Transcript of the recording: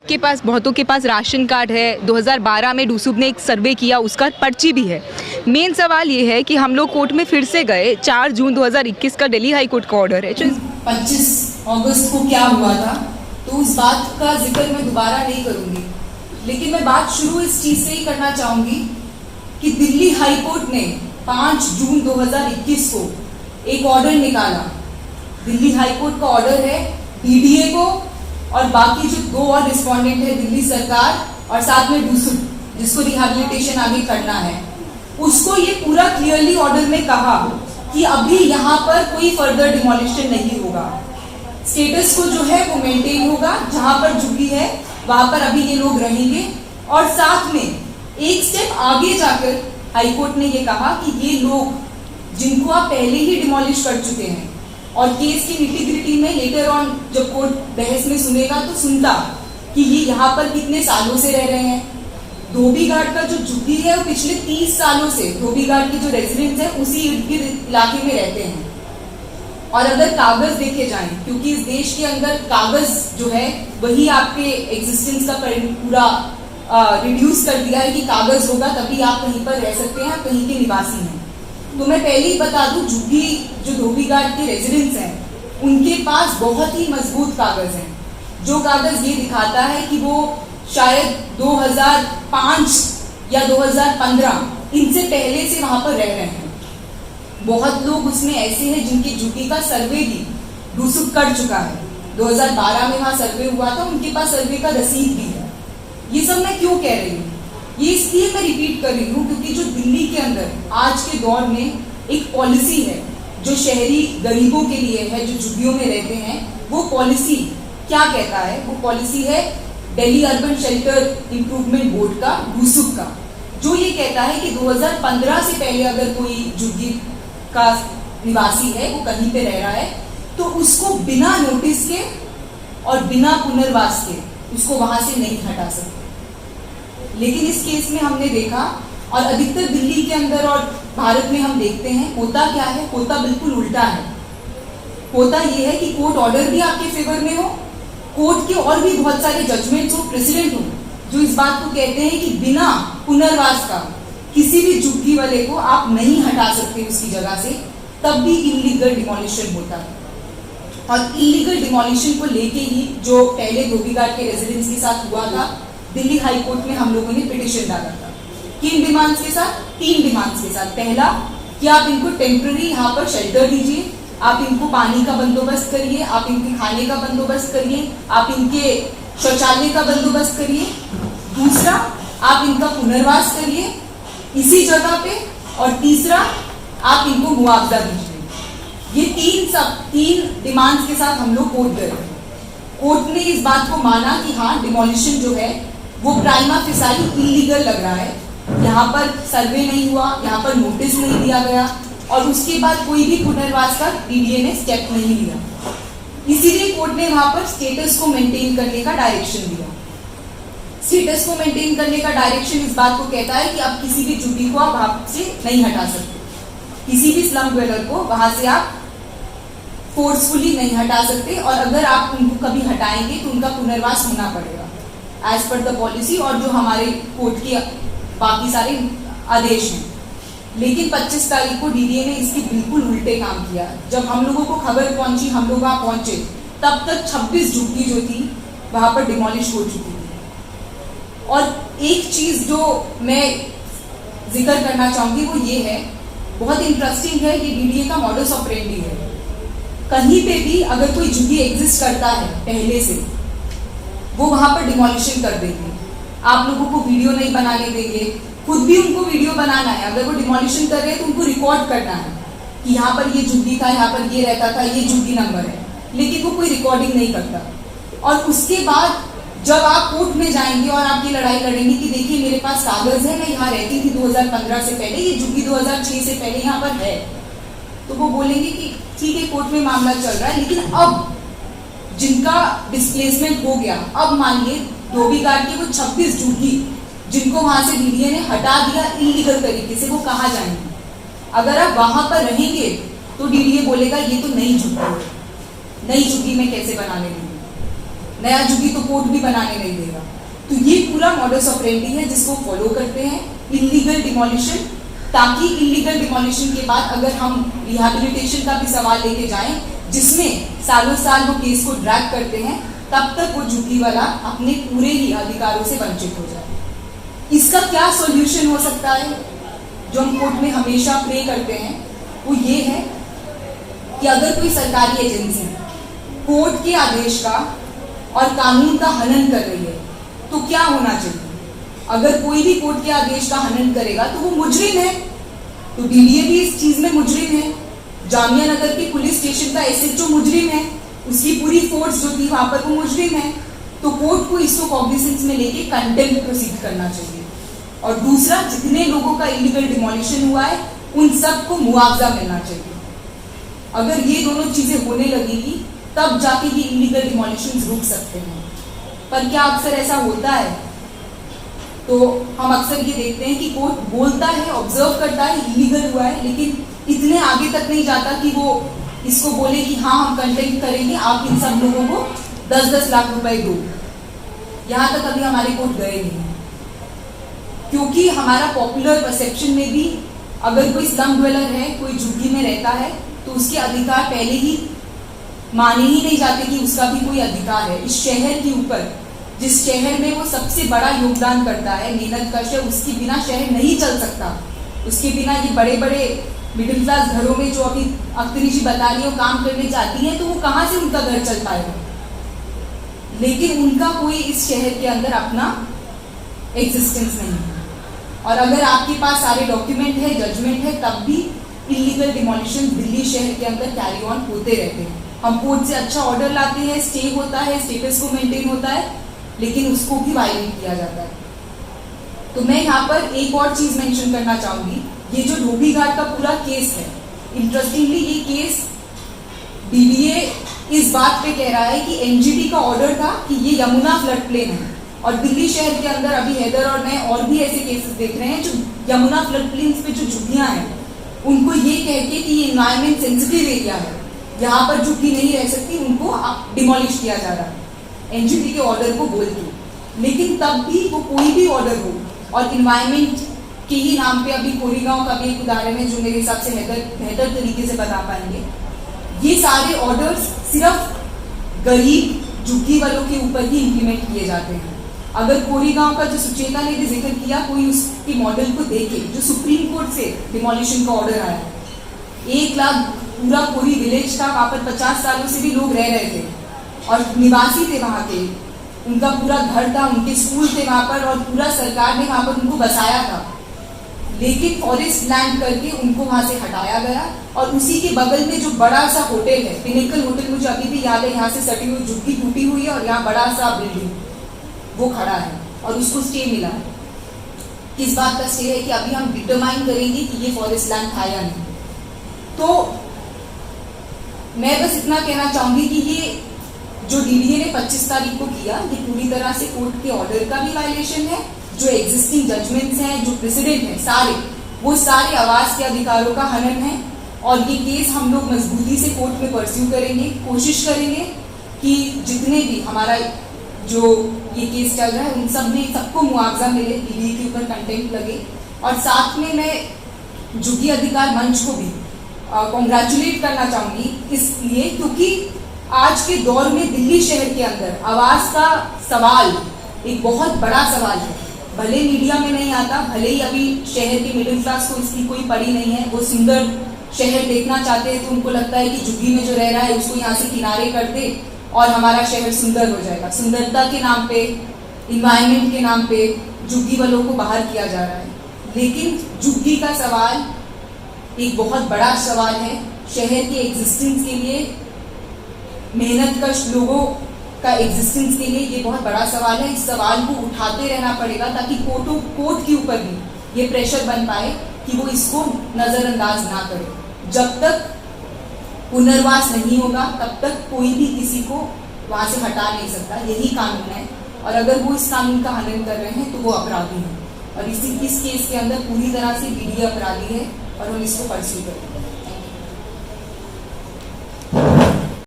आपके पास बहुतों के पास राशन कार्ड है। 2012 में डूसुब ने एक सर्वे किया, उसका पर्ची भी है। मेन सवाल ये है कि हम लोग कोर्ट में फिर से गए। 4 जून 2021 का दिल्ली हाई कोर्ट का ऑर्डर है। 25 अगस्त को क्या हुआ था, तो उस बात का जिक्र मैं दोबारा नहीं करूंगी, लेकिन मैं बात शुरू इस चीज से ही करना चाहूंगी कि दिल्ली हाई कोर्ट ने 5 जून 2021 को एक ऑर्डर निकाला। दिल्ली हाई कोर्ट का ऑर्डर है डीडीए को और बाकी जो 2 और रिस्पोंडेंट है, दिल्ली सरकार और साथ में डूसुब जिसको रिहैबिलिटेशन आगे करना है, उसको ये पूरा क्लियरली ऑर्डर में कहा कि अभी यहाँ पर कोई फर्दर डिमोलिशन नहीं होगा। स्टेटस को जो है वो मेंटेन होगा, जहां पर झुग्गी है वहां पर अभी ये लोग रहेंगे। और साथ में एक स्टेप आगे जाकर हाईकोर्ट ने ये कहा कि ये लोग जिनको आप पहले ही डिमोलिश कर चुके हैं, और केस की निटिग्रिटी में लेटर ऑन जब कोर्ट बहस में सुनेगा तो सुनता कि ये यहाँ पर कितने सालों से रह रहे हैं। धोबी घाट का जो झुग्गी है वो पिछले 30 सालों से धोबी घाट के जो रेजिडेंट्स है उसी इलाके में रहते हैं। और अगर कागज देखे जाएं, क्योंकि इस देश के अंदर कागज जो है वही आपके एग्जिस्टेंस का पूरा रिड्यूस कर दिया है कि कागज होगा तभी आप कहीं पर रह सकते हैं, कहीं के निवासी हैं। तो मैं पहले ही बता दूं, झुग्गी जो धोबी घाट के रेजिडेंट्स हैं उनके पास बहुत ही मजबूत कागज हैं। जो कागज ये दिखाता है कि वो शायद 2005 या 2015 इनसे पहले से वहां पर रह रहे हैं। बहुत लोग उसमें ऐसे हैं जिनकी झुग्गी का सर्वे भी डूसुब कर चुका है। 2012 में वहां सर्वे हुआ था, उनके पास सर्वे का रसीद भी है। ये सब मैं क्यों कह रही हूँ, ये इसलिए मैं रिपीट कर रही हूँ क्योंकि जो दिल्ली के अंदर आज के दौर में एक पॉलिसी है जो शहरी गरीबों के लिए है, जो झुग्गियों में रहते हैं, वो पॉलिसी क्या कहता है? वो पॉलिसी है Delhi urban shelter improvement board का, डूसुब का, जो ये कहता है कि 2015 से पहले अगर कोई झुग्गी का निवासी है, वो कहीं पे रह रहा है, तो उसको बिना नोटिस के और बिना पुनर्वास के उसको वहां से नहीं हटा सकते। लेकिन इस केस में हमने देखा, और अधिकतर दिल्ली के अंदर और भारत में हम देखते हैं, होता क्या है? होता बिल्कुल उल्टा है। होता यह है कि कोर्ट ऑर्डर भी आपके फेवर में हो, कोर्ट के और भी बहुत सारे जजमेंट्स हो, प्रेसिडेंट हो, जो इस बात को कहते हैं कि बिना पुनर्वास का किसी भी झुग्गी वाले को आप नहीं हटा सकते उसकी जगह से, तब भी इलीगल डिमोलिशन होता है। और इलीगल डिमोलिशन को लेके ही जो पहले धोबी घाट के रेजिडेंट्स के साथ हुआ था, दिल्ली हाई कोर्ट में हम लोगों ने पिटिशन डाला था। किन डिमांड्स के साथ? 3 डिमांड्स के साथ। पहला कि आप इनको टेम्पररी यहाँ पर शेल्टर दीजिए, आप इनको पानी का बंदोबस्त करिए, आप इनके खाने का बंदोबस्त करिए, आप इनके शौचालय का बंदोबस्त करिए। दूसरा, आप इनका पुनर्वास करिए इसी जगह पे, और तीसरा, आप इनको मुआवजा दीजिए। ये 3 डिमांड्स के साथ हम लोग कोर्ट गए। कोर्ट ने इस बात को माना कि हाँ, डिमोलिशन जो है वो प्राइमा फेसाई इलीगल लग रहा है। यहाँ पर सर्वे नहीं हुआ, यहाँ पर नोटिस नहीं दिया गया, और उसके बाद कोई भी पुनर्वास का डीडीए ने स्टेप नहीं लिया। इसीलिए कोर्ट ने वहां पर स्टेटस को मेंटेन करने का डायरेक्शन दिया। स्टेटस को मेंटेन करने का डायरेक्शन इस बात को कहता है कि आप किसी भी झुग्गी को आप वहां से नहीं हटा सकते, किसी भी स्लम ड्वेलर को वहां से आप फोर्सफुली नहीं हटा सकते, और अगर आप उनको कभी हटाएंगे तो उनका पुनर्वास होना पड़ेगा एज पर द पॉलिसी और जो हमारे कोर्ट के बाकी सारे आदेश हैं। लेकिन 25 तारीख को डीडीए ने इसकी बिल्कुल उल्टे काम किया। जब हम लोगों को खबर पहुंची, हम लोग वहां पहुंचे, तब तक 26 झुग्गी जो थी वहां पर डिमोलिश हो चुकी थी। और एक चीज जो मैं जिक्र करना चाहूंगी वो ये है, बहुत इंटरेस्टिंग है, ये डीडीए का मॉडस ऑपरेंडी है। कहीं पे भी अगर कोई झुग्गी एग्जिस्ट करता है पहले से, वो वहां पर डिमोलिशन कर देंगे। आप लोगों को वीडियो नहीं बनाने देंगे, खुद भी उनको वीडियो बनाना है। अगर वो डिमोलिशन कर रहे हैं तो उनको रिकॉर्ड करना है कि यहाँ पर ये झुग्गी था, यहाँ पर ये रहता था, ये झुग्गी नंबर है, लेकिन वो कोई रिकॉर्डिंग नहीं करता। और उसके बाद जब आप कोर्ट में जाएंगे और आप ये लड़ाई लड़ेंगे कि देखिए मेरे पास कागज है, मैं यहाँ रहती थी 2015 से पहले, ये झुग्गी 2006 से पहले यहाँ पर है, तो वो बोलेंगे कि ठीक है कोर्ट में मामला चल रहा है। लेकिन अब जिनका डिस्प्लेसमेंट हो गया, अब मानिए धोबी घाट की वो 26 झुग्गी जिनको वहां से डीडीए ने हटा दिया इलीगल तरीके से, वो कहाँ जाएंगे? अगर आप वहां पर रहेंगे तो डीडीए बोलेगा ये तो नई झुग्गी है, नई झुग्गी में कैसे बनाने देंगे? नया झुग्गी तो कोर्ट भी बनाने नहीं देगा। तो ये पूरा मॉडस ऑपरेंडी है जिसको फॉलो करते हैं, इलीगल डिमोलिशन, ताकि इलीगल डिमोलिशन के बाद अगर हम रिहैबिलिटेशन का भी सवाल लेके जाएं, जिसमें सालों साल वो केस को ड्रैग करते हैं, तब तक वो झुग्गी वाला अपने पूरे ही अधिकारों से वंचित हो जाए। इसका क्या सॉल्यूशन हो सकता है, जो हम कोर्ट में हमेशा प्रे करते हैं, वो ये है कि अगर कोई सरकारी एजेंसी कोर्ट के आदेश का और कानून का हनन कर रही है तो क्या होना चाहिए। अगर कोई भी कोर्ट के आदेश का हनन करेगा तो वो मुजरिम है, तो डीडीए भी इस चीज में मुजरिम है, जामिया नगर के पुलिस स्टेशन का एसएचओ मुजरिम है, उसकी पूरी फोर्स जो थी वहां पर वो मुजरिम है। तो कोर्ट को इसको कॉग्निजेंस में लेके कंटेम्प्ट प्रोसीड करना चाहिए। और दूसरा, जितने लोगों का इलीगल डिमोलिशन हुआ है उन सबको मुआवजा मिलना चाहिए। अगर ये दोनों चीजें होने लगेगी तब जाके ये इलीगल डिमोलिशन रुक सकते हैं। पर क्या अक्सर ऐसा होता है? तो हम अक्सर ये देखते हैं कि कोर्ट बोलता है, ऑब्जर्व करता है, इलीगल हुआ है, लेकिन इतने आगे तक नहीं जाता कि वो इसको बोले कि हाँ हम कंटेम्प्ट करेंगे, आप इन सब लोगों को 10-10 लाख रुपए दो। यहाँ तक अभी हमारे कोर्ट गए नहीं है, क्योंकि हमारा पॉपुलर परसेप्शन में भी अगर कोई स्लम ड्वेलर है, कोई झुग्गी में रहता है, तो उसके अधिकार पहले ही माने ही नहीं जाते कि उसका भी कोई अधिकार है। इस शहर के ऊपर, जिस शहर में वो सबसे बड़ा योगदान करता है, मेहनत कश है, उसके बिना शहर नहीं चल सकता। उसके बिना ये बड़े बड़े मिडिल क्लास घरों में जो अभी अख्तरी जी बता रही है काम करने जाती है, तो वो कहाँ से उनका घर चल पाएगा। लेकिन उनका कोई इस शहर के अंदर अपना एग्जिस्टेंस नहीं है। और अगर आपके पास सारे डॉक्यूमेंट है, जजमेंट है, तब भी इलीगल डिमोलिशन दिल्ली शहर के अंदर कैरी ऑन होते रहते हैं। हम कोर्ट से अच्छा ऑर्डर लाते हैं, स्टे होता है, स्टेटस को मेंटेन होता है, लेकिन उसको भी वायलेट किया जाता है। तो मैं यहाँ पर एक और चीज मेंशन करना चाहूंगी, ये जो धोबी घाट का पूरा केस है, इंटरेस्टिंगली ये केस डीडीए इस बात पे कह रहा है कि एनजीटी का ऑर्डर था कि ये यमुना फ्लड प्लेन है, और दिल्ली शहर के अंदर अभी हैदर और मैं और भी ऐसे केसेस देख रहे हैं जो यमुना फ्लड प्लेन पे जो झुग्गियां हैं उनको ये कह के कि ये इन्वायरमेंट सेंसिटिव एरिया है, यहाँ पर झुग्गी नहीं रह सकती, उनको डिमोलिश किया जा रहा है एनजीटी के ऑर्डर को बोल के। लेकिन तब भी वो कोई भी ऑर्डर हो, और इन्वायरमेंट के ही नाम पे अभी कोरेगांव का भी एक उदाहरण है जो मेरे हिसाब से बेहतर तरीके से बता पाएंगे, ये सारे ऑर्डर्स सिर्फ गरीब झुग्गी वालों के ऊपर ही इंप्लीमेंट किए जाते हैं। अगर कोरेगांव का जो सुचेता ने भी जिक्र किया, कोई उसके मॉडल को देखे जो सुप्रीम कोर्ट से डिमोलिशन का ऑर्डर आया, 1 लाख पूरा कोरी विलेज था, वहां पर 50 सालों से भी लोग रह रहे थे और निवासी थे वहां के, उनका पूरा घर था, उनके स्कूल थे वहां पर, और पूरा सरकार ने वहां पर उनको बसाया था। लेकिन फॉरेस्ट लैंड करके उनको वहां से हटाया गया, और उसी के बगल में जो बड़ा सा होटल है, पिनेकल होटल, मुझे अभी भी याद है, यहाँ से सटी हुई झुग्गी टूटी हुई है और यहाँ बड़ा सा बिल्डिंग वो खड़ा है, और उसको स्टे मिला है। किस बात का स्टे है कि अभी हम डिटरमाइन करेंगे कि ये फॉरेस्ट लैंड था या नहीं। तो मैं बस इतना कहना चाहूंगी कि ये जो डीडीए ने 25 तारीख को किया, ये पूरी तरह से कोर्ट के ऑर्डर का भी वायलेशन है। जो एग्जिस्टिंग जजमेंट्स हैं, जो प्रेसिडेंट हैं, वो सारे आवास के अधिकारों का हनन है, और ये केस हम लोग मजबूती से कोर्ट में परस्यू करेंगे, कोशिश करेंगे कि जितने भी हमारा जो ये केस चल रहा है उन सब में सबको मुआवजा मिले, डीडीए के ऊपर कंटेम्प्ट लगे। और साथ में मैं झुग्गी अधिकार मंच को भी कॉन्ग्रेचुलेट करना चाहूंगी, इसलिए क्योंकि आज के दौर में दिल्ली शहर के अंदर आवास का सवाल एक बहुत बड़ा सवाल है। भले मीडिया में नहीं आता, भले ही अभी शहर के मिडिल क्लास को इसकी कोई पड़ी नहीं है, वो सुंदर शहर देखना चाहते हैं, तो उनको लगता है कि झुग्गी में जो रह रहा है उसको यहाँ से किनारे कर दे और हमारा शहर सुंदर हो जाएगा। सुंदरता के नाम पे, इन्वायरमेंट के नाम पे झुग्गी वालों को बाहर किया जा रहा है। लेकिन झुग्गी का सवाल एक बहुत बड़ा सवाल है, शहर के एग्जिस्टेंस के लिए, मेहनत कश लोगों का एग्जिस्टेंस के लिए ये बहुत बड़ा सवाल है। इस सवाल को उठाते रहना पड़ेगा ताकि कोर्ट के ऊपर भी ये प्रेशर बन पाए कि वो इसको नजरअंदाज ना करे। जब तक पुनर्वास नहीं होगा तब तक कोई भी किसी को वहां से हटा नहीं सकता, यही कानून है। और अगर वो इस कानून का हनन कर रहे हैं तो वो अपराधी हैं, और इस केस के अंदर पूरी तरह से डीडीए अपराधी है और हम इसको परस्यू करेंगे।